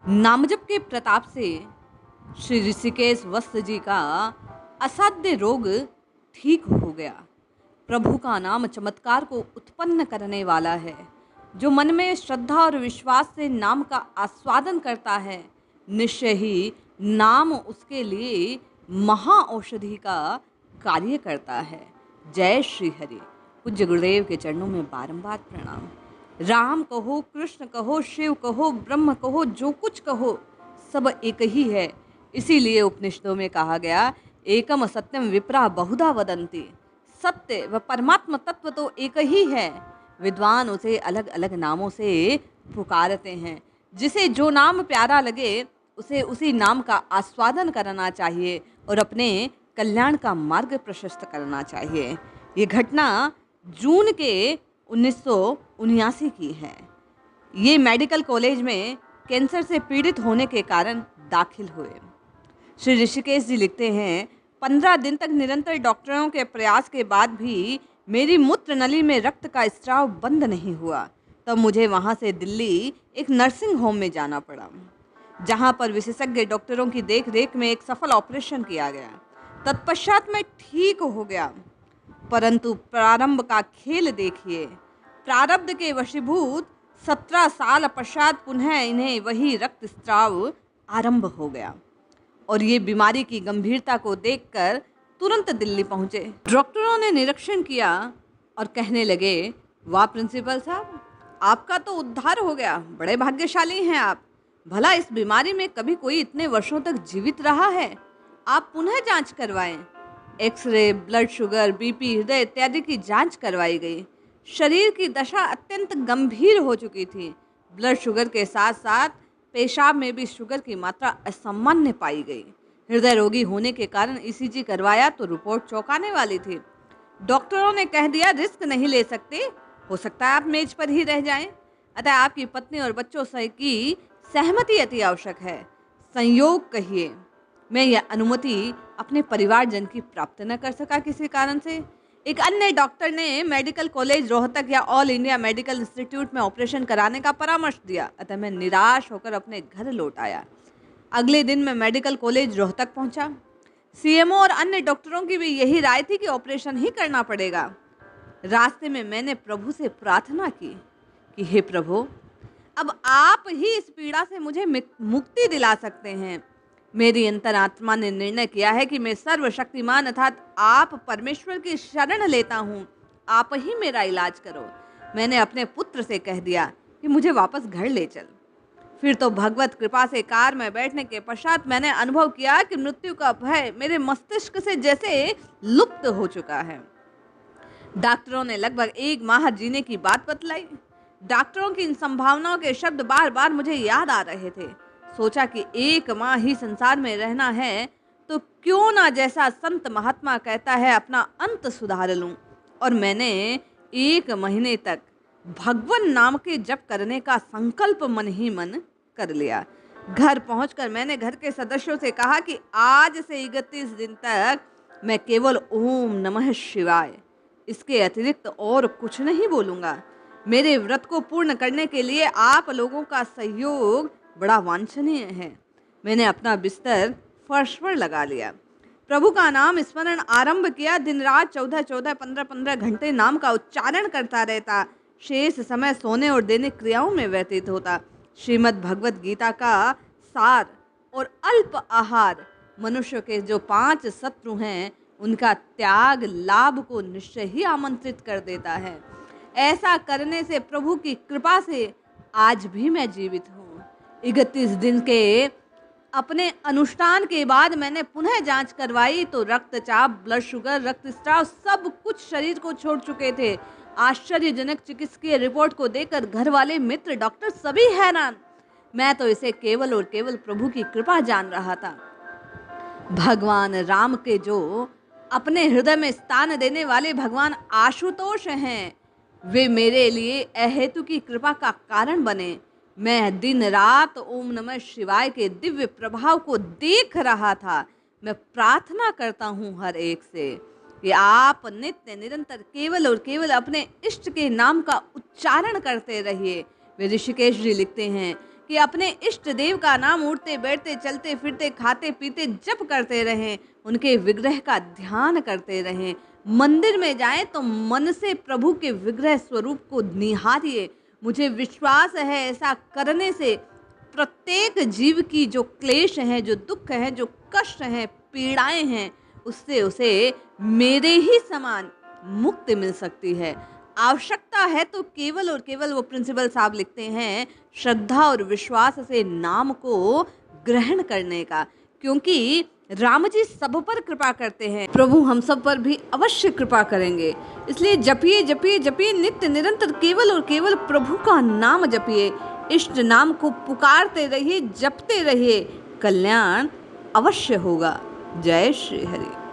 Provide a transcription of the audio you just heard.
नामजप के प्रताप से श्री ऋषिकेश वस्त जी का असाध्य रोग ठीक हो गया। प्रभु का नाम चमत्कार को उत्पन्न करने वाला है। जो मन में श्रद्धा और विश्वास से नाम का आस्वादन करता है, निश्चय ही नाम उसके लिए महा औषधि का कार्य करता है। जय श्री हरि। पूज्य गुरुदेव के चरणों में बारंबार प्रणाम। राम कहो, कृष्ण कहो, शिव कहो, ब्रह्म कहो, जो कुछ कहो सब एक ही है। इसीलिए उपनिषदों में कहा गया, एकम सत्यम विप्रा बहुधा वदंती। सत्य व परमात्मा तत्व तो एक ही है। विद्वान उसे अलग अलग नामों से पुकारते हैं। जिसे जो नाम प्यारा लगे उसे उसी नाम का आस्वादन करना चाहिए और अपने कल्याण का मार्ग प्रशस्त करना चाहिए। ये घटना जून के 1979 की है। ये मेडिकल कॉलेज में कैंसर से पीड़ित होने के कारण दाखिल हुए। श्री ऋषिकेश जी लिखते हैं, 15 दिन तक निरंतर डॉक्टरों के प्रयास के बाद भी मेरी मूत्र नली में रक्त का स्राव बंद नहीं हुआ। तब मुझे वहाँ से दिल्ली एक नर्सिंग होम में जाना पड़ा, जहाँ पर विशेषज्ञ डॉक्टरों की देख रेख में एक सफल ऑपरेशन किया गया। तत्पश्चात मैं ठीक हो गया। परंतु प्रारंभ का खेल देखिए। प्रारब्ध के वशीभूत 17 साल पश्चात पुनः इन्हें वही रक्तस्राव आरंभ हो गया और ये बीमारी की गंभीरता को देखकर तुरंत दिल्ली पहुंचे। डॉक्टरों ने निरीक्षण किया और कहने लगे, वाह प्रिंसिपल साहब, आपका तो उद्धार हो गया, बड़े भाग्यशाली हैं आप। भला इस बीमारी में कभी कोई इतने वर्षों तक जीवित रहा है? आप पुनः जांच करवाएं। एक्सरे, ब्लड शुगर, बीपी, हृदय इत्यादि की जांच करवाई गई। शरीर की दशा अत्यंत गंभीर हो चुकी थी। ब्लड शुगर के साथ साथ पेशाब में भी शुगर की मात्रा असामान्य पाई गई। हृदय रोगी होने के कारण ईसीजी करवाया तो रिपोर्ट चौंकाने वाली थी। डॉक्टरों ने कह दिया, रिस्क नहीं ले सकते, हो सकता है आप मेज पर ही रह जाएं। अतः आपकी पत्नी और बच्चों से की सहमति अति आवश्यक है। संयोग कहिए, मैं यह अनुमति अपने परिवारजन की प्राप्त न कर सका किसी कारण से। एक अन्य डॉक्टर ने मेडिकल कॉलेज रोहतक या ऑल इंडिया मेडिकल इंस्टीट्यूट में ऑपरेशन कराने का परामर्श दिया। अतः मैं निराश होकर अपने घर लौट आया। अगले दिन मैं मेडिकल कॉलेज रोहतक पहुंचा। सीएमओ और अन्य डॉक्टरों की भी यही राय थी कि ऑपरेशन ही करना पड़ेगा। रास्ते में मैंने प्रभु से प्रार्थना की कि हे प्रभु, अब आप ही इस पीड़ा से मुझे मुक्ति दिला सकते हैं। मेरी अंतरात्मा ने निर्णय किया है कि मैं सर्वशक्तिमान अर्थात आप परमेश्वर की शरण लेता हूँ। आप ही मेरा इलाज करो। मैंने अपने पुत्र से कह दिया कि मुझे वापस घर ले चल। फिर तो भगवत कृपा से कार में बैठने के पश्चात मैंने अनुभव किया कि मृत्यु का भय मेरे मस्तिष्क से जैसे लुप्त हो चुका है। डॉक्टरों ने लगभग 1 माह जीने की बात बतलाई। डॉक्टरों की इन संभावनाओं के शब्द बार बार मुझे याद आ रहे थे। सोचा कि 1 माह ही संसार में रहना है तो क्यों ना, जैसा संत महात्मा कहता है, अपना अंत सुधार लूं। और मैंने 1 महीने तक भगवान नाम के जप करने का संकल्प मन ही मन कर लिया। घर पहुंचकर मैंने घर के सदस्यों से कहा कि आज से 31 दिन तक मैं केवल ओम नमः शिवाय, इसके अतिरिक्त और कुछ नहीं बोलूँगा। मेरे व्रत को पूर्ण करने के लिए आप लोगों का सहयोग बड़ा वांछनीय है। मैंने अपना बिस्तर फर्श पर लगा लिया। प्रभु का नाम स्मरण आरंभ किया। दिन रात 14-14, 15-15 घंटे नाम का उच्चारण करता रहता। शेष समय सोने और दैनिक क्रियाओं में व्यतीत होता। श्रीमद् भगवत गीता का सार और अल्प आहार मनुष्य के जो 5 शत्रु हैं, उनका त्याग लाभ को निश्चय ही आमंत्रित कर देता है। ऐसा करने से प्रभु की कृपा से आज भी मैं जीवित हूँ। 31 दिन के अपने अनुष्ठान के बाद मैंने पुनः जांच करवाई तो रक्तचाप, ब्लड शुगर, रक्तस्राव सब कुछ शरीर को छोड़ चुके थे। आश्चर्यजनक चिकित्सकीय रिपोर्ट को देखकर घर वाले, मित्र, डॉक्टर सभी हैरान। मैं तो इसे केवल और केवल प्रभु की कृपा जान रहा था। भगवान राम के जो अपने हृदय में स्थान देने वाले भगवान आशुतोष हैं, वे मेरे लिए अहेतु की कृपा का कारण बने। मैं दिन रात ओम नमः शिवाय के दिव्य प्रभाव को देख रहा था। मैं प्रार्थना करता हूँ हर एक से कि आप नित्य निरंतर केवल और केवल अपने इष्ट के नाम का उच्चारण करते रहिए। वे ऋषिकेश जी लिखते हैं कि अपने इष्ट देव का नाम उठते बैठते चलते फिरते खाते पीते जप करते रहें, उनके विग्रह का ध्यान करते रहें। मंदिर में जाएं तो मन से प्रभु के विग्रह स्वरूप को निहारिए। मुझे विश्वास है ऐसा करने से प्रत्येक जीव की जो क्लेश है, जो दुख है, जो कष्ट है, पीड़ाएं हैं, उससे उसे मेरे ही समान मुक्ति मिल सकती है। आवश्यकता है तो केवल और केवल, वो प्रिंसिपल साहब लिखते हैं, श्रद्धा और विश्वास से नाम को ग्रहण करने का, क्योंकि राम जी सब पर कृपा करते हैं, प्रभु हम सब पर भी अवश्य कृपा करेंगे। इसलिए जपिए जपिए जपिए, नित्य निरंतर केवल और केवल प्रभु का नाम जपिए, इष्ट नाम को पुकारते रहिए, जपते रहिए, कल्याण अवश्य होगा। जय श्री हरि।